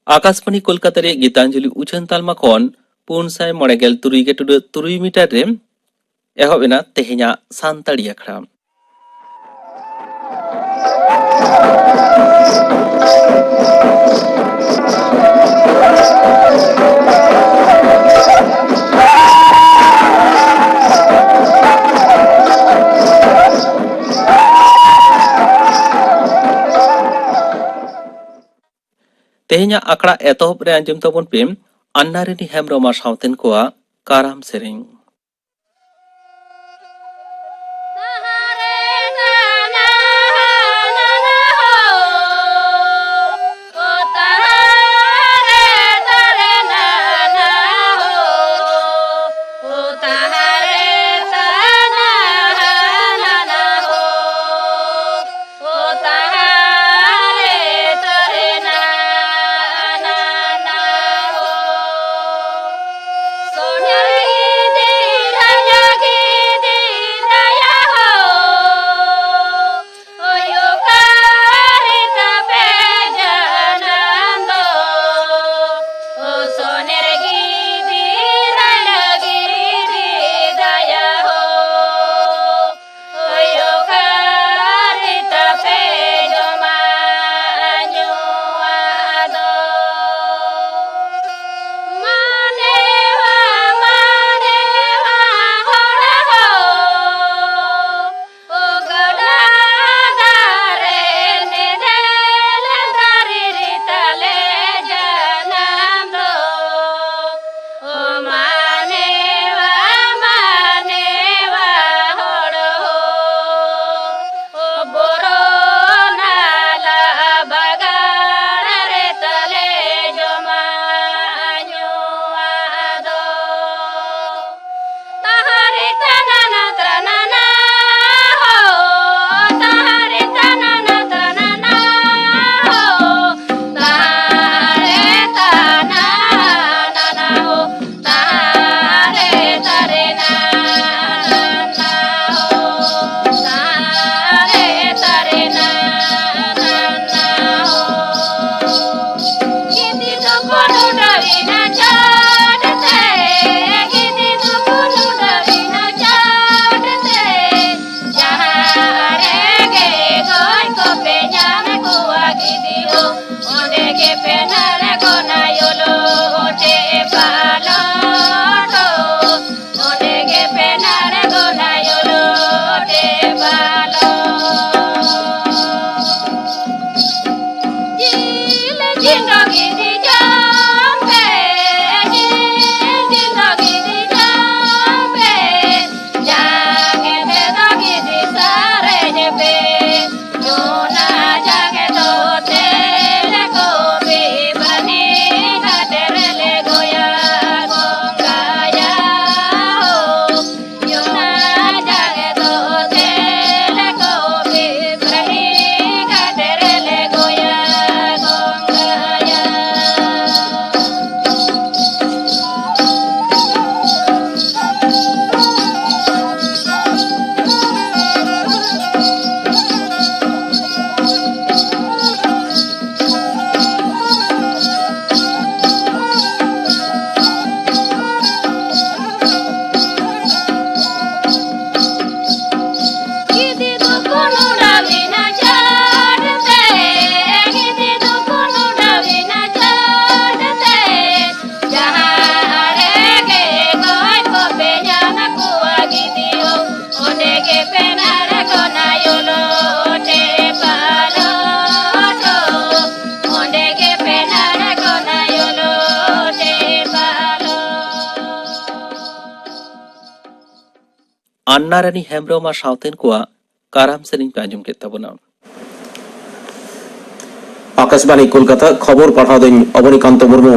आकाशबानी कोलकाता रे गीतांजलि उछन तालमा खन 493.3 मीटर रे एहबेना तेहेना सान्ताड़ी अखड़ा। तेहेना अखड़ा एतहब रे आंजम तबन पे अन्नारेनी हेम्ब्रमा सावतेन कोआ काराम सेरेंग। अन्नारेनी हेम्ब्रमा सावतेन कोआ काराम सेरेंग पे आंजम केत ताबोना। आकाशबानी कोलकाता खबर पाठाव दिन अवनीकांत मुर्मू।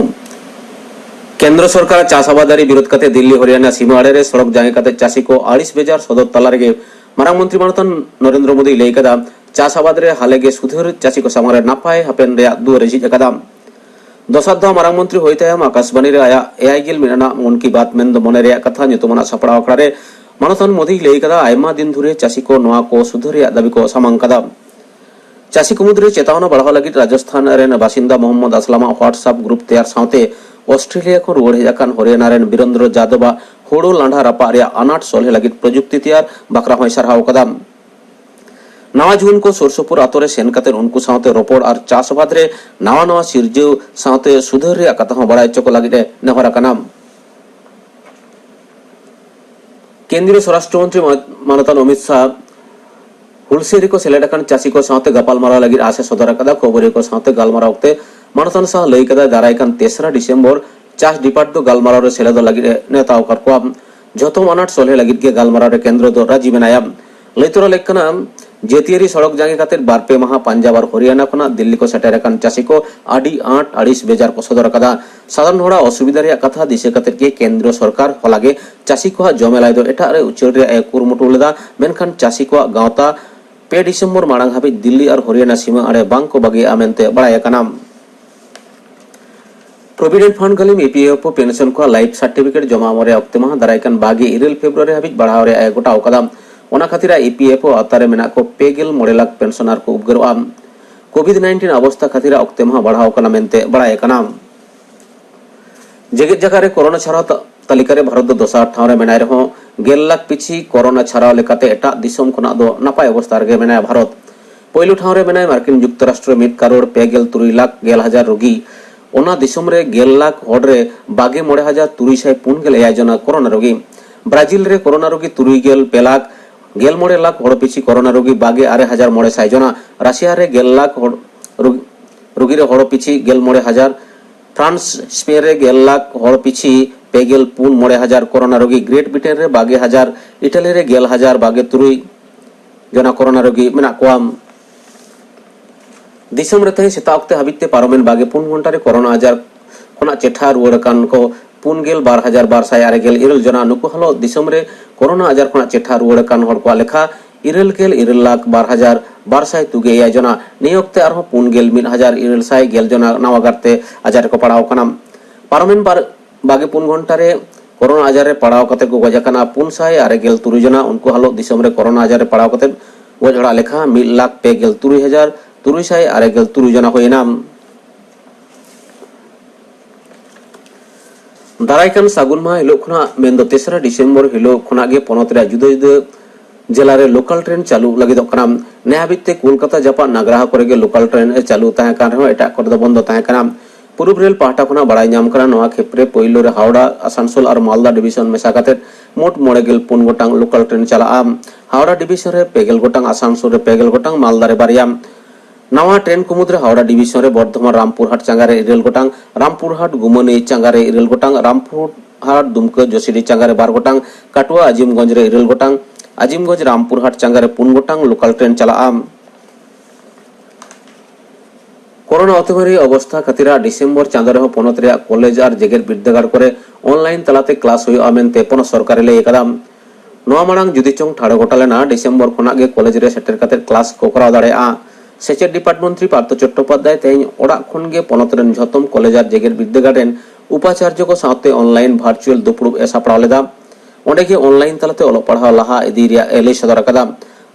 केंद्र सरकार चाष आबादारी विरोध करते दिल्ली हरियाणा सीमा आड़े सड़क जाए करते चाषी को 28 बेजार सदर तला रे मारांग मंत्री मानतन नरेंद्र मोदी लैकदा चाष आबाद रे हाले गे सुधर चाषी को सामरे नापाय हापेन रे दुआर झिज कदा। दसार दाव मारांग मंत्री होई तायम आकाशबानी रे आया एआई गिल मिनाना मन की बात मेन दो मने रेया कथा nyutumana सापड़ा अखड़ा रे मानतान मोदी लई कदा आयमा दिन धुरे चासी को नोआ को सुधर रेया दाबी को सामांग कदा चासी को मुद्रे चेतावना बढ़ावा लगित राजस्थान रेन बासिंदा मोहम्मद असलामा व्हाट्सएप ग्रुप तैयार सावते ऑस्ट्रेलिया को रुवाड़ हेजाकान हरियाणा रेन बीरेंद्र जादव होड़ो लांढा रापा रेया अनाट सोलहे लगित प्रजुक्ति तैयार बाकरा होय सरहाव कदा नवा जुन को सुरसुपुर आतोरे सेन कते उनको सावते रोपड़ और चासबाद रे नवा नवा सिरजव सावते सुधर रे कथा हो बड़ाय चको लगित नेहरा कना केंद्रीय स्वराष्ट्र मंत्री मानतान अमित शाह हुलसेरी को सेलेडकान चासी को सावते गपाल मारा लगित आसे सदर कदा खबरे को सावते गालमारा वक्ते मानतान शाह लई कदा दारायकान 3 डिसेम्बर चास डिपार्ट दो गालमारा रे सेलेद लगित नेता कर को जतो अनाट सोलहे लगित के गालमारा रे केंद्र दो राजी बनाया लैतरा लेखना जेतियारी सड़क जागे खातिर बारपे माह पंजाब और हरियाणा खना दिल्ली को सेटेरकान चासी को आडी आठ आड़ीस बेजार को सदर कदा साधारण होड़ा असुविधा रे कथा दिसे खातिर के केंद्र सरकार हलागे चासी को जमेलाय दो एटा रे उचर रे कुरमुटु लेदा मेनखान चासी को गावता 2 डिसेम्बर माड़ांग हाबि दिल्ली और हरियाणा सीमा आड़े बांग को बागे आमेनते बड़ाय कना प्रोविडेंट फंड गलिम ईपीएफओ पेंशन को लाइफ सर्टिफिकेट जमा मरे अक्ते माह दारायकान बागे 2 फेब्रुआरी हाबि बढ़ाव रे गोटाव कदा ओना खातिरा ईपीएफओ अतारे मेना को 2 लाख पेंशनर को उपगरवा कोविड-19 अवस्था खातिरा अक्ते माह बढ़ाव कना मेनते बड़ाय कना जेगेत जगह रे कोरोना छाड़ा तालिका रे भारत दो दोसार ठाव रे मेनाय रहो 1 लाख पिछि कोरोना छाड़ा लेकाते एटा दिसम खना दो नापाय अवस्था रे मेनाय भारत पहिलो ठाव रे मेनाय मार्किन जुक्तराष्ट्र 1 करोड़ 53 लाख 11,000 रोगी ओना दिसम रे 1 लाख होड़ रे 29,349 जना कोरोना रोगी ब्राजिल रे कोरोना रोगी 3 लाख 11 लाख होड़ पिछि कोरोना रोगी 22,900 जना राशिया रे 1 लाख रोगी रे होड़ पिछि 11,000 फ्रांस स्पेन रे 1 लाख होड़ पिछि 54,000 कोरोना रोगी ग्रेट ब्रिटेन रे 22,000 इटली रे 1,023 जना कोरोना रोगी मेना कोआम दिसम रे तहे सेता अक्ते हाबिते पारोमेन 24 घंटा रे कोरोना आजार खना चेठा रुवाड़ कान को 52,247 जना नुकु हलो दिसम रे कोरोना आजार खना चेठा रुवाड़ कान हड़ को लेखा 2,12,200 जना नियोक्ते आरो 51,700 जना नवा गारते आजार को पड़ाव कना पारोमेन 24 घंटा रे कोरोना आजार रे पड़ाव कते को गजाकना 563 जना उनको हलो दिसम रे कोरोना आजार रे पड़ाव कते गजड़ा लेखा 1,53,363 जना होइना दारायकान सागुन माह हिलो खना मेन 3 डिसेम्बर हिलो खना गे पनत रे जुदा जुदा जिला रे लोकल ट्रेन चालू लगिद कना ने हाबिते कोलकाता जापा नागराह करे गे लोकल ट्रेन चालू ताहे कान रे एटा कर दो बंद ताहे कना पूर्व रेल पाहटा खना बड़ाय नाम कना नवा खेप्रे पहिलो रे हावड़ा आसानसोल और मालदा डिविजन मेसा काते मोट 94 गोटांग लोकल ट्रेन चला हावड़ा डिविजन रे 50 गोटांग आसानसोल रे 50 गोटांग मालदा रे बारिया नवा ट्रेन को मुद्रे हावड़ा डिविजन रे बर्धमान रामपुरहाट चांगारे 2 गोटांग रामपुरहाट गुमनी चांगारे 2 गोटांग रामपुरहाट दुमका जोशीडी चांगारे 12 गोटांग काटुआ आजिमगंज रे 2 गोटांग आजिमगंज रामपुरहाट चांगारे 4 गोटांग लोकल ट्रेन चला कोरोना अतिमारी अवस्था खातिरा डिसेम्बर चांदो रे पनत रे कॉलेज और जेगेर बिद्यागार करे ऑनलाइन तलाते क्लास हुई आमेनते पन सरकार ले एकदाम नवा मांग जुदी चोंग ठाड़ो गोटालेना डिसेम्बर खना गे कॉलेज रे सेटर काते क्लास को कराव दाड़ेआ सेचेट डिपार्टमेंट मंत्री पार्थ चट्टोपाध्याय तेज ओड़ा खन गे पनत रेन झतम कॉलेज और जेगेर बिद्यागार रेन उपाचार्य को साथे ऑनलाइन वर्चुअल दुपुड़ुब ए सापड़ाव लेदा ओंडे गे ऑनलाइन तलाते ओलो पढ़ाव लहा इदी रिया एले सदर कदा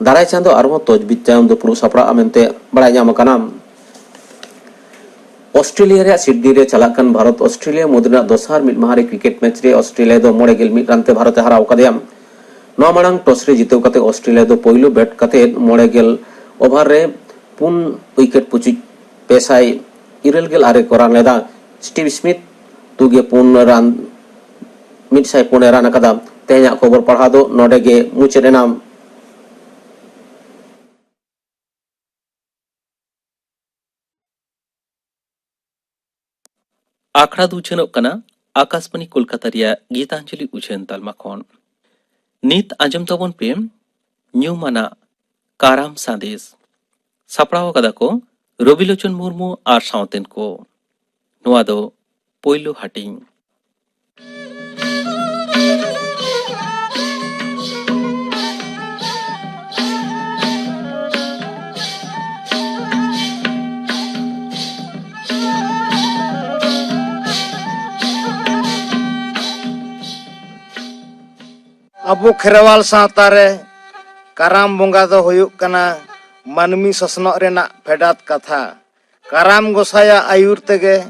दाराय चांदो आरो तोजबिद तायम दुपुड़ुब सापड़ा आमेनते बड़ाय नाम कना ऑस्ट्रेलिया रे सिडनी रे चलाकन भारत ऑस्ट्रेलिया मुद्रा दोसार मिड माहारे क्रिकेट मैच रे ऑस्ट्रेलिया दो 91 रन ते भारत हराव कदेम नवा मांग टॉस रे जितव कते ऑस्ट्रेलिया दो पहिलो बैट कते 91 ओवर रे 4 विकेट पुचि पेसाय 26 को रन लेदा स्टीव स्मिथ 2 रन 104 रन कदा तेया खबर पढ़ा दो नोडे गे मुचेरे नाम आखड़ा उछानों कना आकाशबानी कोलकाता रिया गीतांजलि उछान तालमा खन नित आंजम तबन पे न्यूमाना काराम संदेश सापड़ाव कदा को रविलोचन मुर्मू और सावतेन को नुआ दो पोइलो हाटिंग ᱟᱵᱚ ᱠᱷᱮᱨᱣᱟᱞ ᱥᱟᱶᱛᱟ ᱨᱮ ᱠᱟᱨᱟᱢ ᱵᱚᱸᱜᱟ ᱫᱚ ᱦᱩᱭᱩᱜ ᱠᱟᱱᱟ ᱢᱟᱹᱱᱢᱤ ᱥᱚᱥᱱᱚᱜ ᱨᱮᱱᱟᱜ ᱯᱷᱮᱰᱟᱛ ᱠᱟᱛᱷᱟ। ᱠᱟᱨᱟᱢ ᱜᱚᱸᱥᱟᱭᱟᱜ ᱟᱭᱩᱨ ᱛᱮᱜᱮ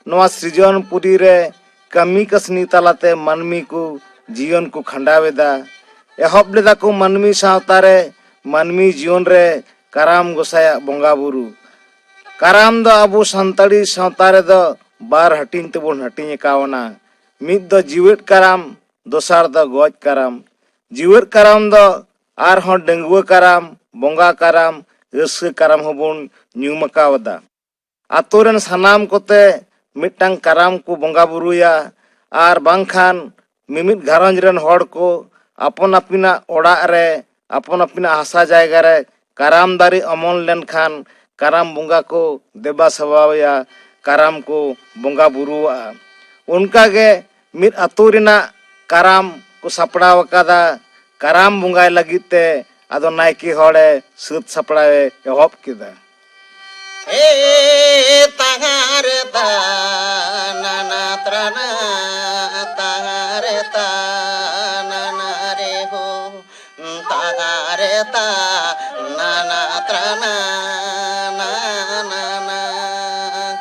ᱱᱚᱣᱟ ᱥᱨᱤᱡᱚᱱ ᱯᱩᱨᱤ ᱨᱮ ᱠᱟᱹᱢᱤ ᱠᱟᱹᱥᱱᱤ ᱛᱟᱞᱟᱛᱮ ᱢᱟᱹᱱᱢᱤ ᱠᱚ ᱡᱤᱭᱚᱱ ᱠᱚ ᱠᱷᱟᱸᱰᱟᱣ ᱮᱫᱟ। ᱮᱦᱚᱵ ᱞᱮᱫᱟ ᱠᱚ ᱢᱟᱹᱱᱢᱤ ᱥᱟᱶᱛᱟ ᱨᱮ ᱢᱟᱹᱱᱢᱤ ᱡᱤᱭᱚᱱ ᱨᱮ ᱠᱟᱨᱟᱢ ᱜᱚᱸᱥᱟᱭᱟᱜ ᱵᱚᱸᱜᱟ ᱵᱩᱨᱩ। ᱠᱟᱨᱟᱢ ᱫᱚ ᱟᱵᱚ ᱥᱟᱱᱛᱟᱲᱤ ᱥᱟᱶᱛᱟ ᱨᱮᱫᱚ ᱵᱟᱨ ᱦᱟᱹᱴᱤᱧ ᱛᱮᱵᱚᱱ ᱦᱟᱹᱴᱤᱧ ᱟᱠᱟᱣᱱᱟ। ᱢᱤᱫ ᱫᱚ ᱡᱤᱣᱮᱫ ᱠᱟᱨᱟᱢ, ᱫᱚᱥᱟᱨ ᱫᱚ ᱜᱚᱡ ᱠᱟᱨᱟᱢ। ᱡᱤᱣᱮᱫ ᱠᱟᱨᱟᱢ ᱫᱚ ᱟᱨᱦᱚᱸ ᱰᱟᱺᱜᱩᱣᱟᱹ ᱠᱟᱨᱟᱢ, ᱵᱚᱸᱜᱟ ᱠᱟᱨᱟᱢ, ᱨᱟᱹᱥᱠᱟᱹ ᱠᱟᱨᱟᱢ ᱦᱚᱸᱵᱚᱱ ᱧᱩᱢ ᱟᱠᱟᱣᱫᱟ। ᱟᱛᱳ ᱨᱮᱱ ᱥᱟᱱᱟᱢ ᱠᱚᱛᱮ ᱢᱤᱫᱴᱟᱝ ᱠᱟᱨᱟᱢ ᱠᱚ ᱵᱚᱸᱜᱟ ᱵᱩᱨᱩᱭᱟ ᱟᱨ ᱵᱟᱝᱠᱷᱟन ᱢᱤᱢᱤᱫ ᱜᱷᱟᱨᱚᱸᱡᱽ ᱨᱮᱱ ᱦᱚᱲ ko apon apinaᱜ ᱚᱲᱟᱜ ᱨᱮ apon apinaᱜ ᱦᱟᱥᱟ ᱡᱟᱭᱜᱟ ᱨᱮ ᱠᱟᱨᱟᱢ ᱫᱟᱨᱮ ᱚᱢᱚᱱ ᱞᱮᱱᱠᱷᱟᱱ ᱠᱟᱨᱟᱢ ᱵᱚᱸᱜᱟ ko ᱫᱮᱵᱟ ᱥᱮᱵᱟᱣᱟᱭᱟ, ᱠᱟᱨᱟᱢ ko ᱵᱚᱸᱜᱟ ᱵᱩᱨᱩᱣᱟᱜᱼᱟ। ᱚᱱᱠᱟᱜᱮ ᱢᱤᱫ ᱟᱛᱳ ᱨᱮᱱᱟᱜ ᱠᱟᱨᱟᱢ ᱠᱚ ᱥᱟᱯᱲᱟᱣ ᱟᱠᱟᱫᱟ। ᱠᱟᱨᱟᱢ ᱵᱚᱸᱜᱟᱭ ᱞᱟᱹᱜᱤᱫ ᱛᱮ ᱟᱫᱚ ᱱᱟᱭᱠᱮ ᱦᱚᱲᱮ ᱥᱟᱹᱛ ᱥᱟᱯᱲᱟᱣᱮ ᱮᱦᱚᱵ ᱠᱮᱫᱟ। ताहारेता नाना त्राना ताहारेता नाना रे हो ताहारेता नाना त्राना नाना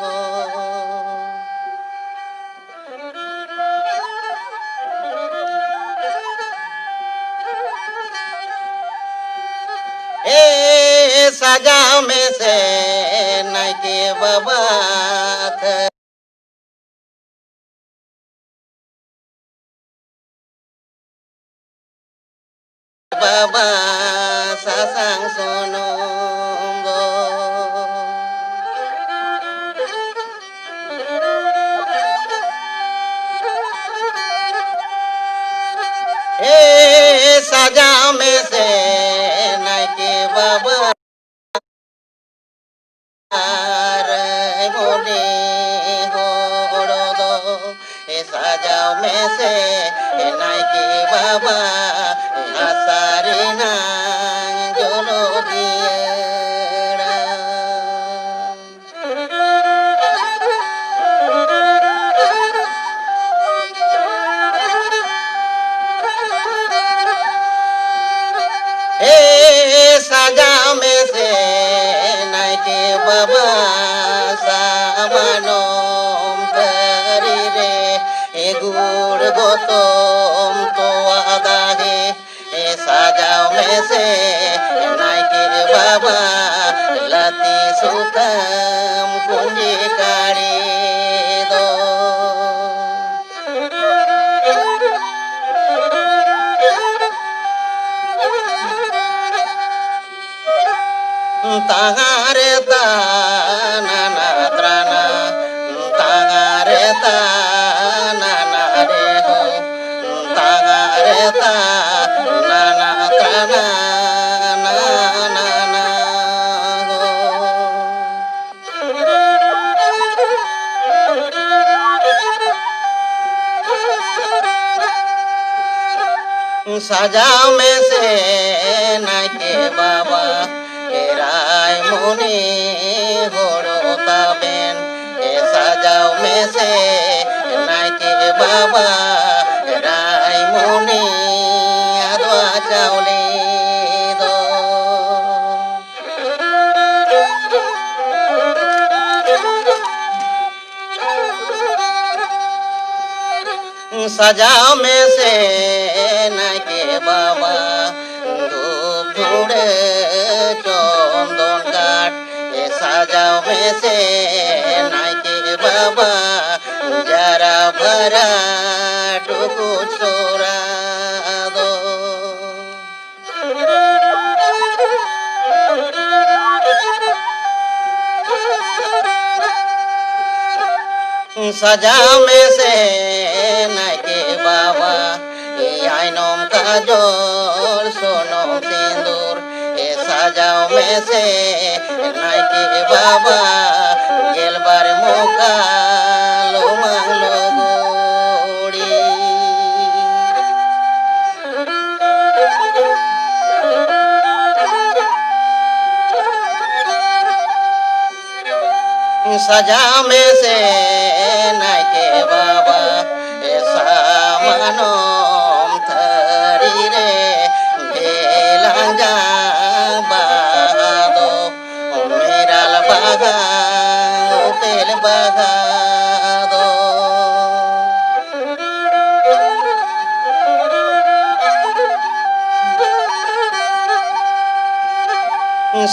हो ए सजाओ में से नाइके बाबा बाबा सासांग सोनो ए सजाओ में से नाइके बाबा सजाओ में से नाइके बाबा आसारी ना जोलो दिएड़ा ए सजाओ में से नाइके बाबा सामानो गुड़ गोतम तो आदा है सजाओ में से नाइके बाबा लती सुतम कुंजी काड़ी दो ताहारे ता नाना त्राना ताहारे ता नाना रे हो ताहारे ता नाना त्राना नाना हो सजाओ में से नाइके बाबा राय मुनि होड़ो ताबेन सजाओ में से नाइके बाबा राय मुनि आदवा चावली दो सजाओ में से नाइके बाबा धूप धूड़े चंदन काट सजाओ में से नाइके बाबा जरा भरा टुकु छोरा दो सजाओ में से नाइके बाबा आइनोम काजोल सोनोम सिंदूर सजाओ में से नाइके बाबा गेलबार मुका लो मांगलो गोड़ी सजाओ में से नाइके बाबा सामानोम थरी baga do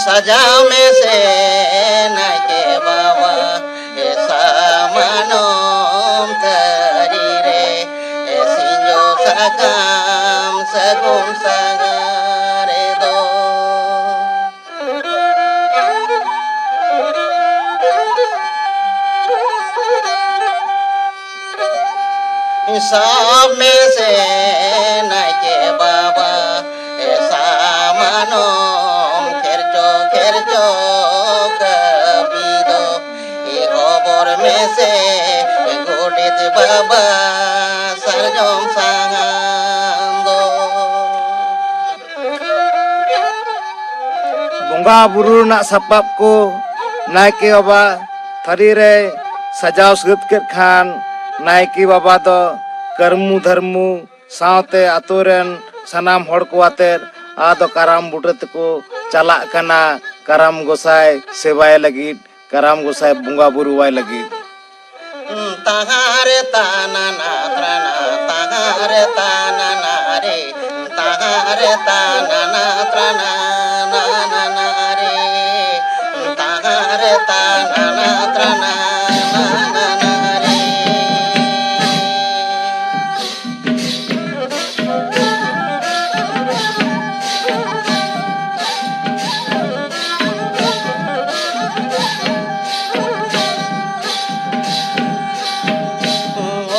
sajao me se naike baba esa manom tari re sinjo sakam sagun sagare do सब में से नाइके बाबा ऐसा मानो खेरचो कभी दो ये खबर में से गोडित बाबा सरजम सांगो ᱵᱚᱸᱜᱟ ᱵᱩᱨᱩ ᱨᱮᱱᱟᱜ ᱥᱟᱯᱟᱵ ᱠᱚ ᱱᱟᱭᱠᱮ ᱵᱟᱵᱟ ᱛᱷᱟᱹᱨᱤ ᱨᱮ ᱥᱟᱡᱟᱣ ᱥᱟᱹᱛ ᱠᱮᱫ ᱠᱷᱟᱱ ᱱᱟᱭᱠᱮ ᱵᱟᱵᱟ ᱫᱚ ᱠᱟᱹᱨᱢᱩ ᱫᱷᱟᱨᱢᱩ ᱥᱟᱶᱛᱮ ᱟᱛᱳ ᱨᱮᱱ ᱥᱟᱱᱟᱢ ᱦᱚᱲ ᱠᱚ ᱟᱛᱮᱫ ᱟᱫᱚ ᱠᱟᱨᱟᱢ ᱵᱩᱴᱟᱹ ᱛᱮᱠᱚ ᱪᱟᱞᱟᱜ ᱠᱟᱱᱟ ᱠᱟᱨᱟᱢ ᱜᱚᱸᱥᱟᱭ ᱥᱮᱵᱟᱭ ᱞᱟᱹᱜᱤᱫ ᱠᱟᱨᱟᱢ ᱜᱚᱸᱥᱟᱭ ᱵᱚᱸᱜᱟ ᱵᱩᱨᱩᱣᱟᱭ ᱞᱟᱹᱜᱤᱫ Tahare tanana trana tahare tanana re tahare tanana trana na na na re tahare tanana trana na na na re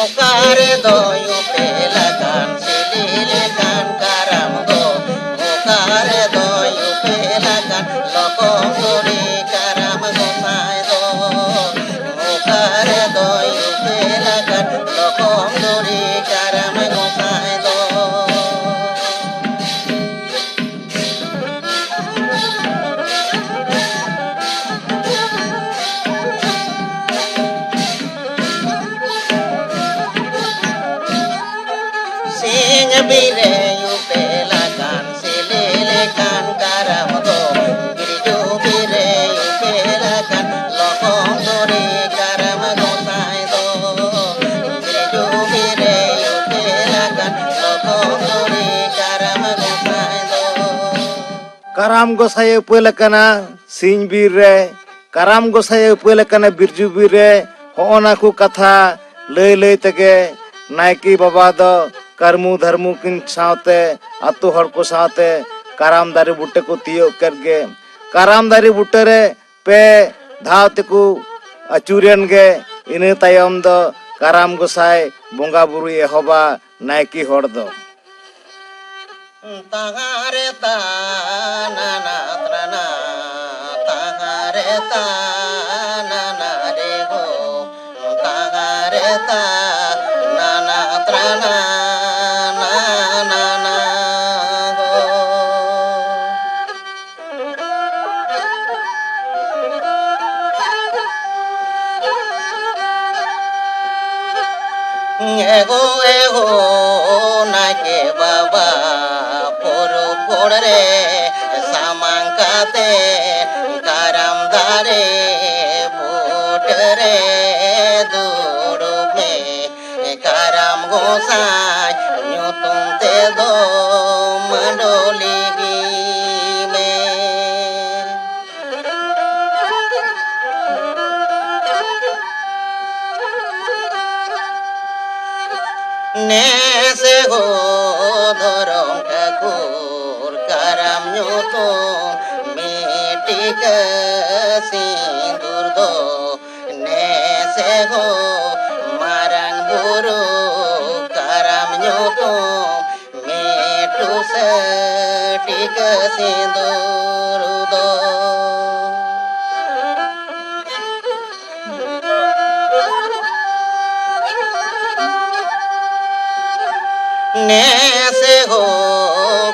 Okare do yu pelakan sililikan karam do Okare do yu pelakan lokom duri karam gosai do Okare do yu pelakan lokom duri karam gosai do Sing bire yu pelakan sililikan karam do Girju bire yu pelakan lokom duri karam gosai do Girju bire yu pelakan lokom duri karam gosai do ᱠᱟᱨᱟᱢ ᱜᱚᱸᱥᱟᱭ ᱩᱯᱟᱹᱞ ᱟᱠᱟᱱᱟ ᱥᱤᱧ ᱵᱤᱨ ᱨᱮ ᱠᱟᱨᱟᱢ ᱜᱚᱸᱥᱟᱭ ᱩᱯᱟᱹᱞ ᱟᱠᱟᱱᱟ ᱵᱤᱨᱡᱩ ᱵᱤᱨ ᱨᱮ ᱦᱚᱸᱜᱼᱱᱟ ᱠᱚ ᱠᱟᱛᱷᱟ ᱞᱟᱹᱭ ᱛᱮᱜᱮ ᱱᱟᱭᱠᱮ ᱵᱟᱵᱟ ᱫᱚ ᱠᱟᱨᱢᱩ ᱫᱷᱟᱨᱢᱩ ᱠᱤᱱ ᱥᱟᱶᱛᱮ ᱟᱛᱳ ᱦᱚᱲ ᱠᱚ ᱥᱟᱶᱛᱮ ᱠᱟᱨᱟᱢ ᱫᱟᱨᱮ ᱵᱩᱴᱟᱹ ᱠᱚ ᱛᱤᱭᱳᱜ ᱠᱮᱫ ᱜᱮ ᱠᱟᱨᱟᱢ ᱫᱟᱨᱮ ᱵᱩᱴᱟᱹ ᱨᱮ ᱯᱮ ᱫᱷᱟᱣ ᱛᱮᱠᱚ ᱟᱹᱪᱩᱨᱮᱱ ᱜᱮ ᱤᱱᱟᱹ ᱛᱟᱭᱚᱢ ᱫᱚ ᱠᱟᱨᱟᱢ ᱜᱚᱸᱥᱟᱭ ᱵᱚᱸᱜᱟ ᱵᱩᱨᱩᱭ ᱮᱦᱚᱵᱟ ᱱᱟᱭᱠᱮ ᱦᱚᱲ ᱫᱚ Tahare tanana trana tahare tanana re ho tahare tanana trana na na na ho ego nake baba poro pore samangkate karam dare putere durume karam gosai nyutung te do mandoli me Nese go dorong kakur karam nyutung metika sindur do Nese go marang buru karam nyutung metu setika sindur do Nese go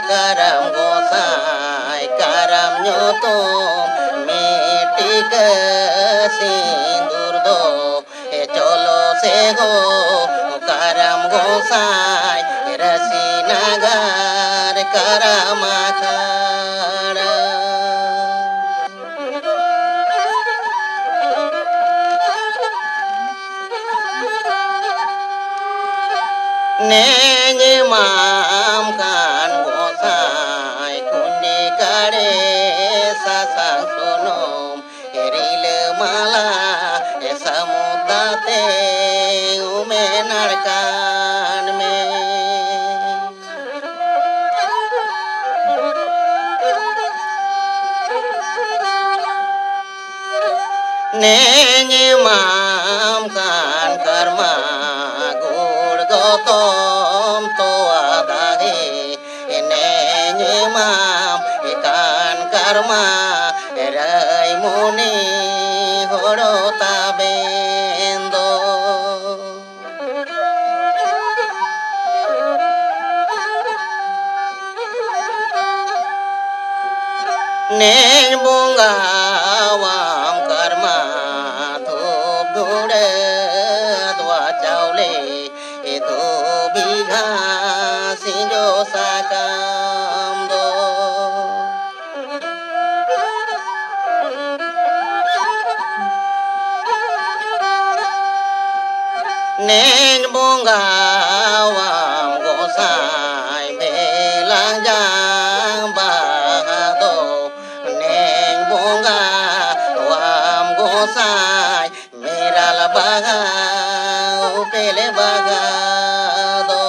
karam gosai karam nyutung metika sindur do cholo se go karam gosai rasi nagar karam akhara nenye mam kan gosai kundi kare sasang sunom erile mala samudate umenarkan me nenye mam kan karma gur gotom to adahe nenye mam kan karma rai muni horota bendo nen bunga wam karma dhup dhude dwa chaule edo bigha sinjo sakam do nen bunga wam gosai belang jang bahado nen bunga wam gosai meral baga upele bagado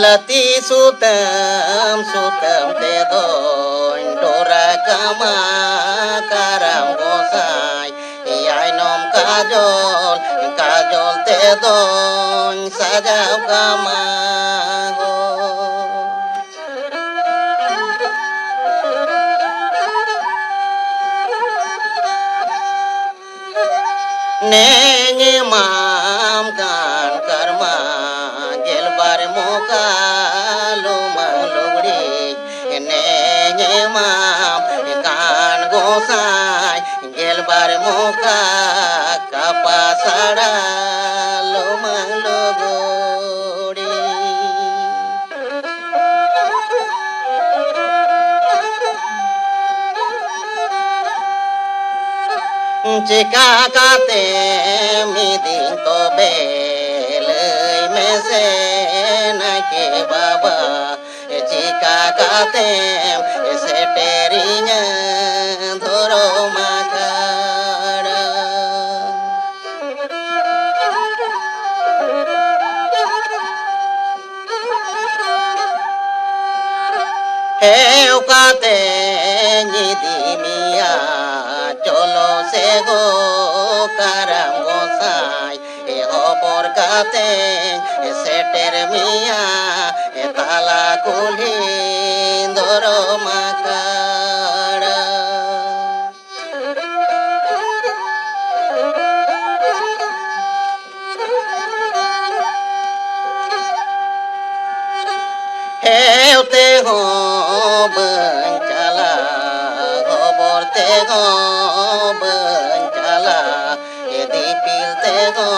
lati sutam sutam te doin dora kama karam gosai ai nom kajol kajol te doin sajau kama nenye mam kan karma gelbar muka lumang lugri nenye mam kan gosai gelbar muka kapasara lumang lugri jika kate miding to belai mese naike baba jika kate seterinya dhoro makara heu kate nyidi mia cholo sego karam gosai hobor kate seter mia tala kulhi doro makara heu te ho bencala hobor te ho bencala dipil te ho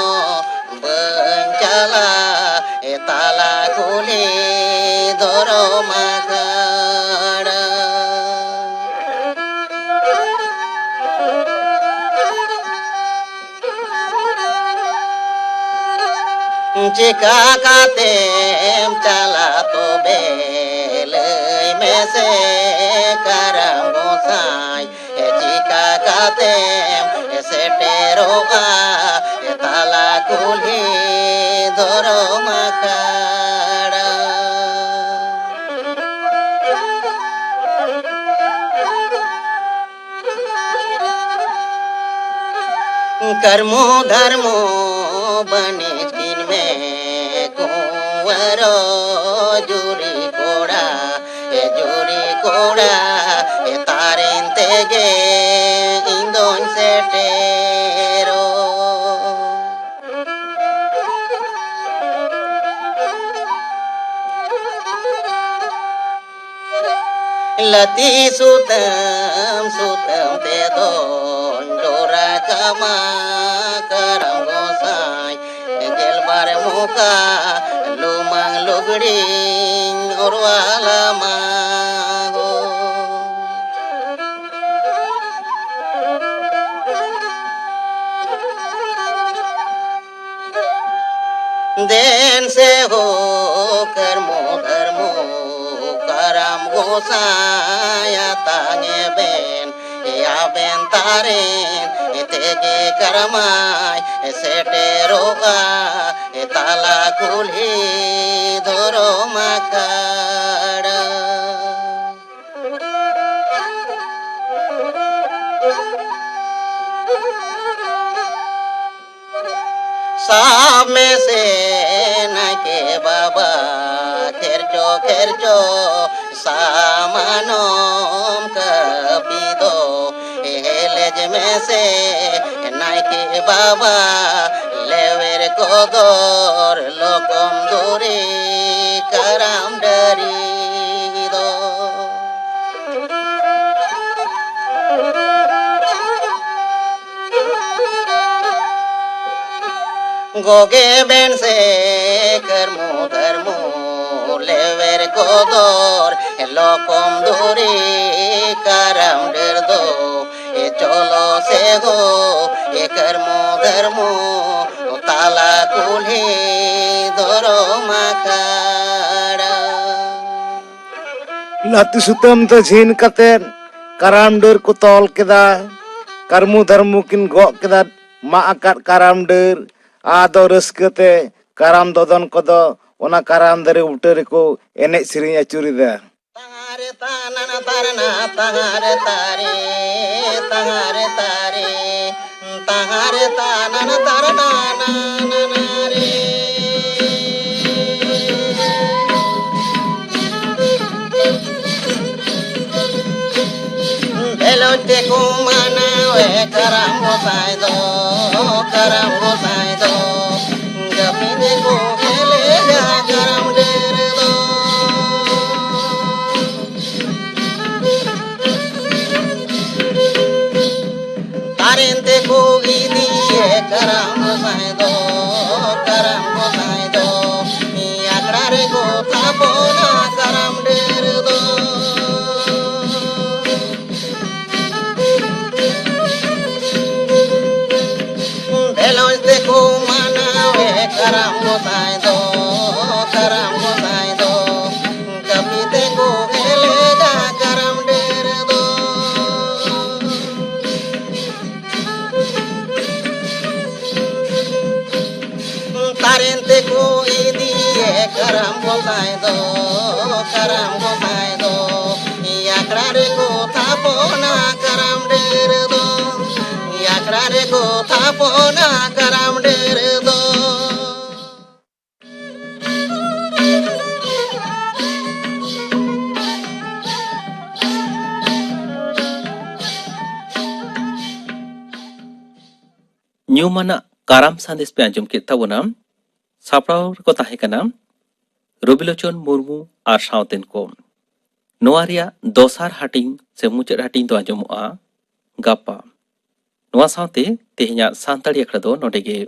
bencala tala kuli doro makara jika katem cala to belai mese karam gosai jika katem seteroa tala kulhi doro makara कर्मो धर्मो बनिज किन में कुंवरो जुरी कोड़ा तारें तेगे इंदोन सेटेरो lati sutam sutam te don dora kama karam gosai gelbar muka lumang lugri orwala maho देन से हो कर्मो धर्मो करम गोसाया तांगे बेन या बेन तारेन तेगे करमाय सेटेरोगा ताला कुल्ही धरो माकाड़ा साब में से न के बाबा खेरचो सामानोम कपीदो हेलेज में से न के बाबा लेवेर को दोर लोकम दूरी करम डरी दो गोगे बेन से कर्मो धर्मो लेवेर को दोर लोकम दूरी करम डर दो चलो से हो कर्मो धर्मो ताला कुल्ही दोरो माकाड़ा लाती सुतम तो झीन कते काराम डर को तौल केदा कर्मु धर्मु किन गो केदा मा आकाट काराम डर आदो रस्कते काराम ददन कोदो ओना काराम दरे उटे को एने सिरिंग अचुरिदा तहारे तानन तारना तहारे तारे तहारे तारे तहारे तानन तारना नाना रे हेलो ते को माना वे करम गोसाई दो गपी दे को हेले जा करम डेर दो तारें ते को गिदी करम गोसाई दो आकड़ा रे को थापोना करम डेर दो देखो माना वे करम गोसाई दो कभी देखो हेलेगा करम डेर दो तारें देखो इदी करम गोसाई दो आकड़ा रे को थापोना करम डेर दो आकड़ा रे को थापोना करम डेर दो ᱧᱩᱢᱟᱱᱟᱜ ᱠᱟᱨᱟᱢ ᱥᱟᱸᱫᱮᱥ ᱯᱮ ᱟᱸᱡᱚᱢ ᱠᱮᱫ ᱛᱟᱵᱚᱱᱟ ᱥᱟᱯᱲᱟᱣ ᱨᱮᱠᱚ ᱛᱟᱦᱮᱸ ᱠᱟᱱᱟ ᱨᱚᱵᱤᱞᱳᱪᱚᱱ ᱢᱩᱨᱢᱩ ᱟᱨ ᱥᱟᱶᱛᱮᱱ ᱠᱚ ᱱᱚᱣᱟ ᱨᱮᱭᱟᱜ ᱫᱚᱥᱟᱨ ᱦᱟᱹᱴᱤᱧ ᱥᱮ ᱢᱩᱪᱟᱹᱫ ᱦᱟᱹᱴᱤᱧ ᱫᱚ ᱟᱸᱡᱚᱢᱚᱜᱼᱟ ᱜᱟᱯᱟ ᱱᱚᱣᱟ ᱥᱟᱶᱛᱮ ᱛᱮᱦᱮᱧᱟᱜ ᱥᱟᱱᱛᱟᱲᱤ ᱟᱠᱷᱲᱟ ᱫᱚ ᱱᱚᱰᱮ ᱜᱮ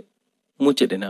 ᱢᱩᱪᱟᱹᱫ ᱮᱱᱟ